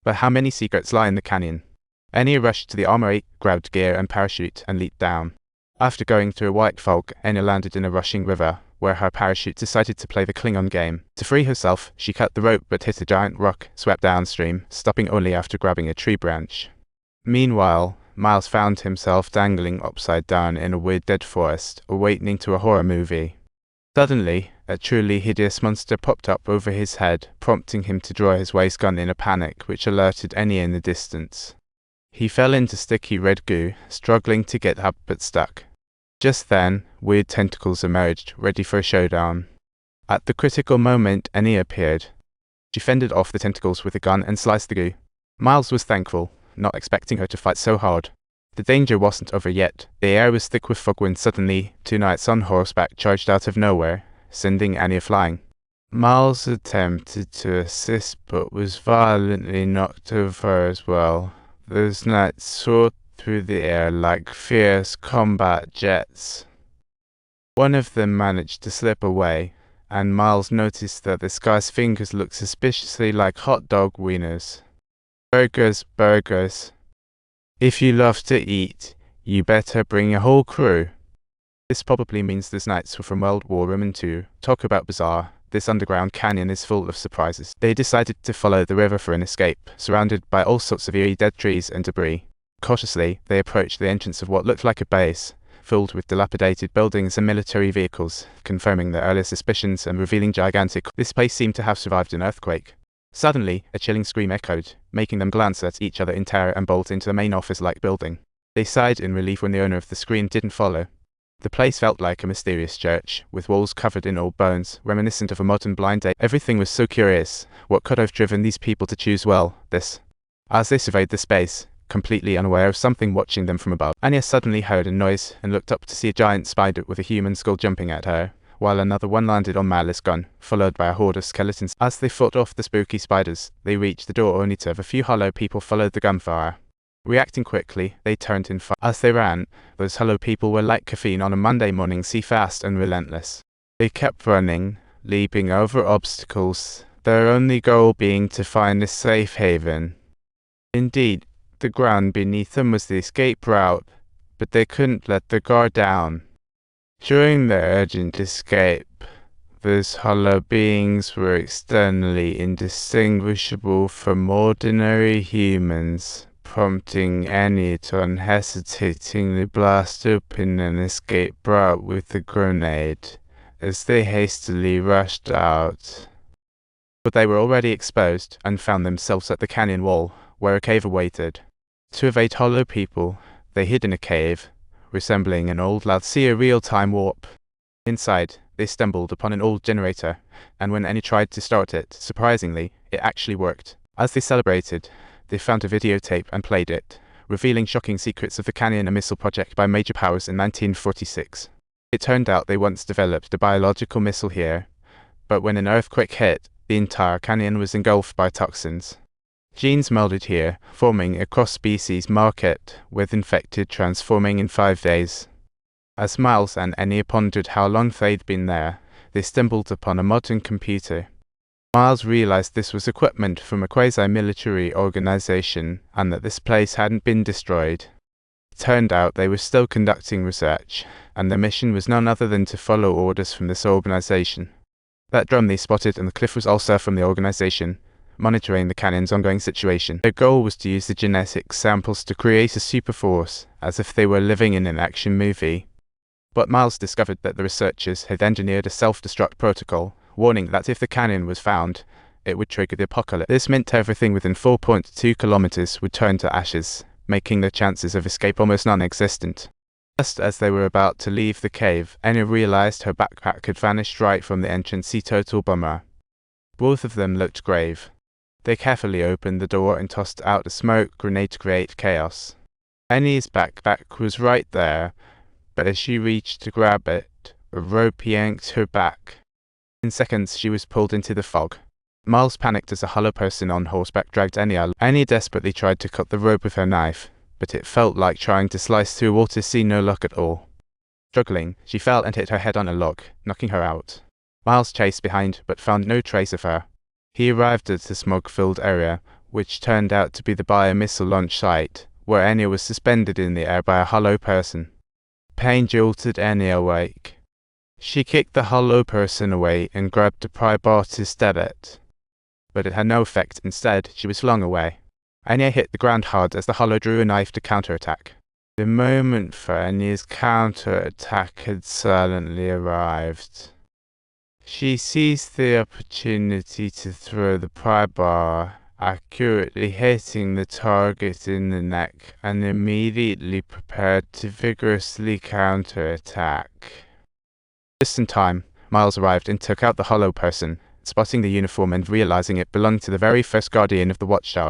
But how many secrets lie in the canyon? Anya rushed to the armory, grabbed gear and parachute, and leaped down. After going through a white fog, Anya landed in a rushing river, where her parachute decided to play the Klingon game. To free herself, she cut the rope but hit a giant rock, swept downstream, stopping only after grabbing a tree branch. Meanwhile, Miles found himself dangling upside down in a weird dead forest, awakening to a horror movie. Suddenly, a truly hideous monster popped up over his head, prompting him to draw his waist gun in a panic, which alerted Enya in the distance. He fell into sticky red goo, struggling to get up but stuck. Just then, weird tentacles emerged, ready for a showdown. At the critical moment, Enya appeared. She fended off the tentacles with a gun and sliced the goo. Miles was thankful, not expecting her to fight so hard. The danger wasn't over yet. The air was thick with fog when suddenly, 2 knights on horseback charged out of nowhere, sending Enya flying. Miles attempted to assist but was violently knocked over as well. Those knights soared through the air like fierce combat jets. One of them managed to slip away, and Miles noticed that this guy's fingers looked suspiciously like hot dog wieners. Burgers. If you love to eat, you better bring a whole crew. This probably means those knights were from World War II. Talk about bizarre. This underground canyon is full of surprises. They decided to follow the river for an escape, surrounded by all sorts of eerie dead trees and debris. Cautiously, they approached the entrance of what looked like a base, filled with dilapidated buildings and military vehicles, confirming their earlier suspicions and revealing gigantic. This place seemed to have survived an earthquake. Suddenly, a chilling scream echoed, making them glance at each other in terror and bolt into the main office-like building. They sighed in relief when the owner of the scream didn't follow. The place felt like a mysterious church, with walls covered in old bones, reminiscent of a modern blind date. Everything was so curious. What could have driven these people to choose this? As they surveyed the space, completely unaware of something watching them from above, Anya suddenly heard a noise and looked up to see a giant spider with a human skull jumping at her, while another one landed on Malice's gun, followed by a horde of skeletons. As they fought off the spooky spiders, they reached the door only to have a few hollow people follow the gunfire. Reacting quickly, they turned in fire. As they ran, those hollow people were like caffeine on a Monday morning, fast and relentless. They kept running, leaping over obstacles, their only goal being to find a safe haven. Indeed, the ground beneath them was the escape route, but they couldn't let the guard down. During their urgent escape, those hollow beings were externally indistinguishable from ordinary humans, prompting Annie to unhesitatingly blast open an escape route with a grenade, as they hastily rushed out. But they were already exposed, and found themselves at the canyon wall, where a cave awaited. To evade hollow people, they hid in a cave, resembling an old Lathia real-time warp. Inside, they stumbled upon an old generator, and when Annie tried to start it, surprisingly, it actually worked. As they celebrated, they found a videotape and played it, revealing shocking secrets of the canyon, a missile project by major powers in 1946. It turned out they once developed a biological missile here, but when an earthquake hit, the entire canyon was engulfed by toxins. Genes melded here, forming a cross-species market, with infected transforming in 5 days. As Miles and Enya pondered how long they'd been there, they stumbled upon a modern computer. Miles realized this was equipment from a quasi-military organization, and that this place hadn't been destroyed. It turned out they were still conducting research, and their mission was none other than to follow orders from this organization. That drum they spotted on the cliff was also from the organization, monitoring the canyon's ongoing situation. Their goal was to use the genetic samples to create a super force, as if they were living in an action movie. But Miles discovered that the researchers had engineered a self-destruct protocol, warning that if the canyon was found, it would trigger the apocalypse. This meant everything within 4.2 kilometers would turn to ashes, making their chances of escape almost non-existent. Just as they were about to leave the cave, Enya realized her backpack had vanished right from the entrance. Total bummer. Both of them looked grave. They carefully opened the door and tossed out a smoke grenade to create chaos. Enya's backpack was right there, but as she reached to grab it, a rope yanked her back. In seconds, she was pulled into the fog. Miles panicked as a hollow person on horseback dragged Enya. Enya desperately tried to cut the rope with her knife, but it felt like trying to slice through water. See no luck at all. Struggling, she fell and hit her head on a log, knocking her out. Miles chased behind, but found no trace of her. He arrived at the smog-filled area, which turned out to be the biomissile launch site, where Enya was suspended in the air by a hollow person. Pain jolted Enya awake. She kicked the hollow person away and grabbed the pry bar to stab it. But it had no effect. Instead, she was flung away. Enya hit the ground hard as the hollow drew a knife to counterattack. The moment for Enya's counterattack had silently arrived. She seized the opportunity to throw the pry bar, accurately hitting the target in the neck, and immediately prepared to vigorously counterattack. Just in time, Miles arrived and took out the hollow person, spotting the uniform and realizing it belonged to the very first guardian of the Watchtower.